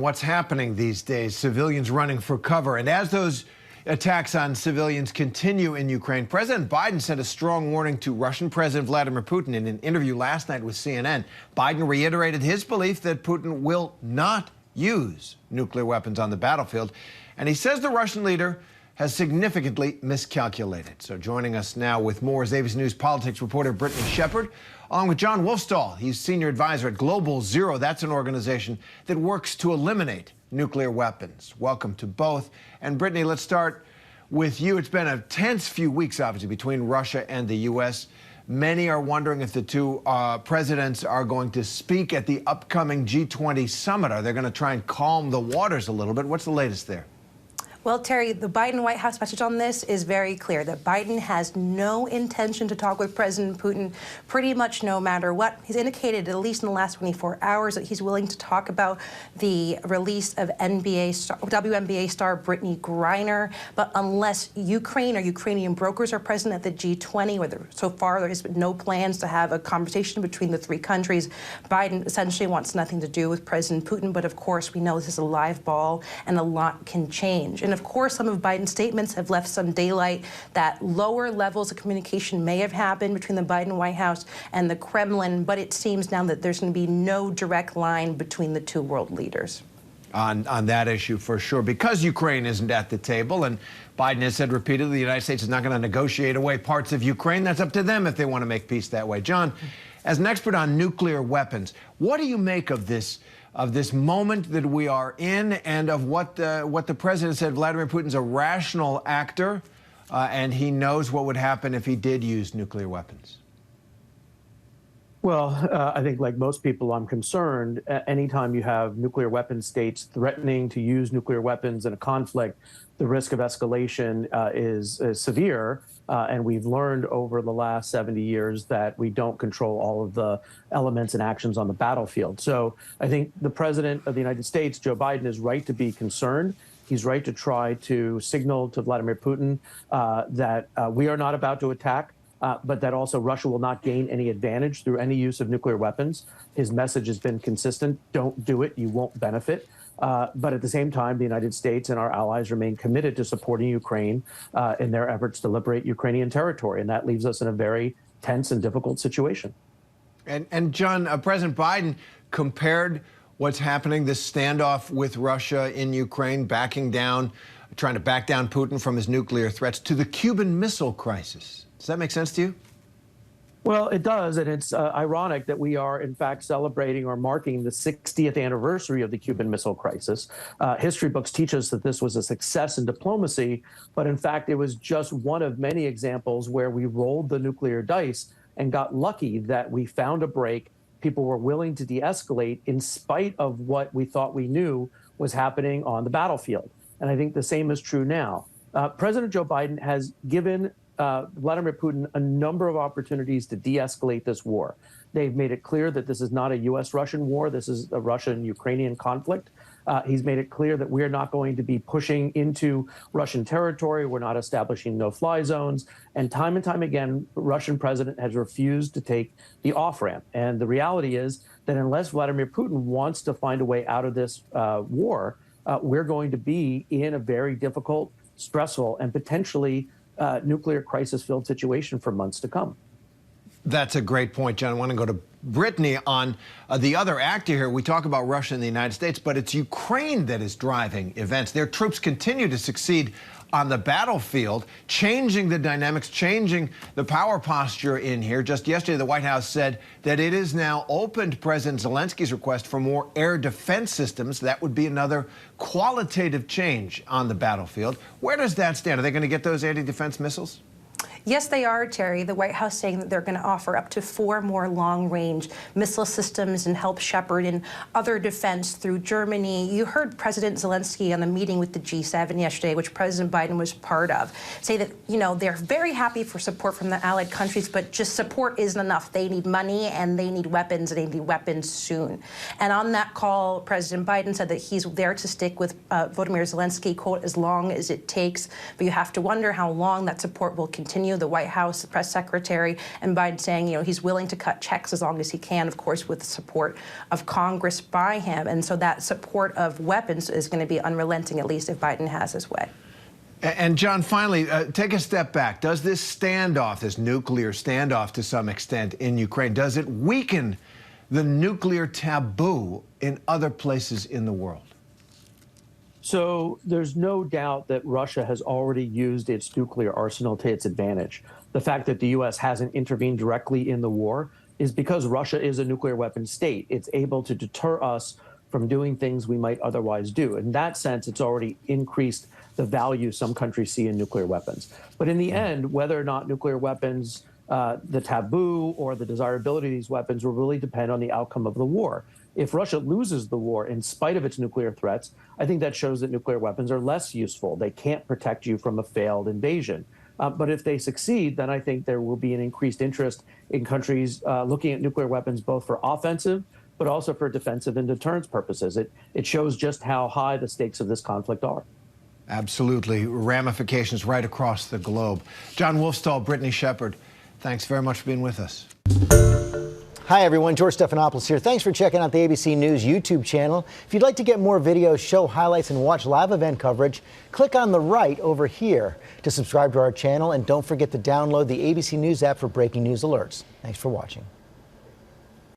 What's happening these days? Civilians running for cover. And as those attacks on civilians continue in Ukraine, President Biden sent a strong warning to Russian President Vladimir Putin in an interview last night with CNN. Biden reiterated his belief that Putin will not use nuclear weapons on the battlefield. And he says the Russian leader has significantly miscalculated. So joining us now with more is ABC News politics reporter Brittany Shepard, along with Jon Wolfsthal. He's senior advisor at Global Zero. That's an organization that works to eliminate nuclear weapons. Welcome to both. And Brittany, let's start with you. It's been a tense few weeks, obviously, between Russia and the U.S. Many are wondering if the two presidents are going to speak at the upcoming G20 summit. Are they going to try and calm the waters a little bit? What's the latest there? Well, Terry, the Biden White House message on this is very clear, that Biden has no intention to talk with President Putin pretty much no matter what. He's indicated, at least in the last 24 hours, that he's willing to talk about the release of WNBA star Brittany Griner. But unless Ukraine or Ukrainian brokers are present at the G20, where so far there has been no plans to have a conversation between the three countries, Biden essentially wants nothing to do with President Putin. But of course, we know this is a live ball and a lot can change. And of course, some of Biden's statements have left some daylight that lower levels of communication may have happened between the Biden White House and the Kremlin, but it seems now that there's going to be no direct line between the two world leaders. On that issue, for sure, because Ukraine isn't at the table, and Biden has said repeatedly the United States is not going to negotiate away parts of Ukraine. That's up to them if they want to make peace that way. Jon, as an expert on nuclear weapons, what do you make of this moment that we are in, and of what the president said? Vladimir Putin's a rational actor, and he knows what would happen if he did use nuclear weapons. Well, I think, like most people, I'm concerned anytime you have nuclear weapon states threatening to use nuclear weapons in a conflict, the risk of escalation is severe. And we've learned over the last 70 years that we don't control all of the elements and actions on the battlefield. So I think the president of the United States, Joe Biden, is right to be concerned. He's right to try to signal to Vladimir Putin that we are not about to attack, but that also Russia will not gain any advantage through any use of nuclear weapons. His message has been consistent. Don't do it. You won't benefit. But at the same time, the United States and our allies remain committed to supporting Ukraine in their efforts to liberate Ukrainian territory. And that leaves us in a very tense and difficult situation. And Jon, President Biden compared what's happening, this standoff with Russia in Ukraine, backing down, trying to back down Putin from his nuclear threats, to the Cuban Missile Crisis. Does that make sense to you? Well, it does, and it's ironic that we are, in fact, celebrating or marking the 60th anniversary of the Cuban Missile Crisis. History books teach us that this was a success in diplomacy, but in fact, it was just one of many examples where we rolled the nuclear dice and got lucky that we found a break. People were willing to de-escalate in spite of what we thought we knew was happening on the battlefield. And I think the same is true now. President Joe Biden has given Vladimir Putin a number of opportunities to de-escalate this war. They've made it clear that this is not a U.S.-Russian war. This is a Russian-Ukrainian conflict. He's made it clear that we're not going to be pushing into Russian territory. We're not establishing no-fly zones. And time again, the Russian president has refused to take the off-ramp. And the reality is that unless Vladimir Putin wants to find a way out of this war, we're going to be in a very difficult, stressful, and potentially nuclear crisis-filled situation for months to come. That's a great point, Jon. I want to go to Brittany on the other actor here. We talk about Russia and the United States, but it's Ukraine that is driving events. Their troops continue to succeed on the battlefield, changing the dynamics, changing the power posture in here. Just yesterday, the White House said that it is now open to President Zelensky's request for more air defense systems. That would be another qualitative change on the battlefield. Where does that stand? Are they going to get those anti-defense missiles? Yes, they are, Terry. The White House saying that they're going to offer up to 4 more long-range missile systems and help shepherd in other defense through Germany. You heard President Zelensky on the meeting with the G7 yesterday, which President Biden was part of, say that, you know, they're very happy for support from the allied countries, but just support isn't enough. They need money and they need weapons, and they need weapons soon. And on that call, President Biden said that he's there to stick with Volodymyr Zelensky, quote, as long as it takes. But you have to wonder how long that support will continue. you, the White House, the press secretary, and Biden saying, he's willing to cut checks as long as he can, of course, with the support of Congress by him. And so that support of weapons is going to be unrelenting, at least if Biden has his way. And John, finally, take a step back. Does this standoff, this nuclear standoff to some extent in Ukraine, does it weaken the nuclear taboo in other places in the world? So there's no doubt that Russia has already used its nuclear arsenal to its advantage. The fact that the U.S. hasn't intervened directly in the war is because Russia is a nuclear weapons state. It's able to deter us from doing things we might otherwise do. In that sense, it's already increased the value some countries see in nuclear weapons. But in the end, whether or not nuclear weapons, the taboo or the desirability of these weapons will really depend on the outcome of the war. If Russia loses the war in spite of its nuclear threats, I think that shows that nuclear weapons are less useful. They can't protect you from a failed invasion. But if they succeed, then I think there will be an increased interest in countries looking at nuclear weapons both for offensive, but also for defensive and deterrence purposes. It shows just how high the stakes of this conflict are. Absolutely. Ramifications right across the globe. Jon Wolfsthal, Brittany Shepard, thanks very much for being with us. Hi, everyone. George Stephanopoulos here. Thanks for checking out the ABC News YouTube channel. If you'd like to get more videos, show highlights, and watch live event coverage, click on the right over here to subscribe to our channel. And don't forget to download the ABC News app for breaking news alerts. Thanks for watching.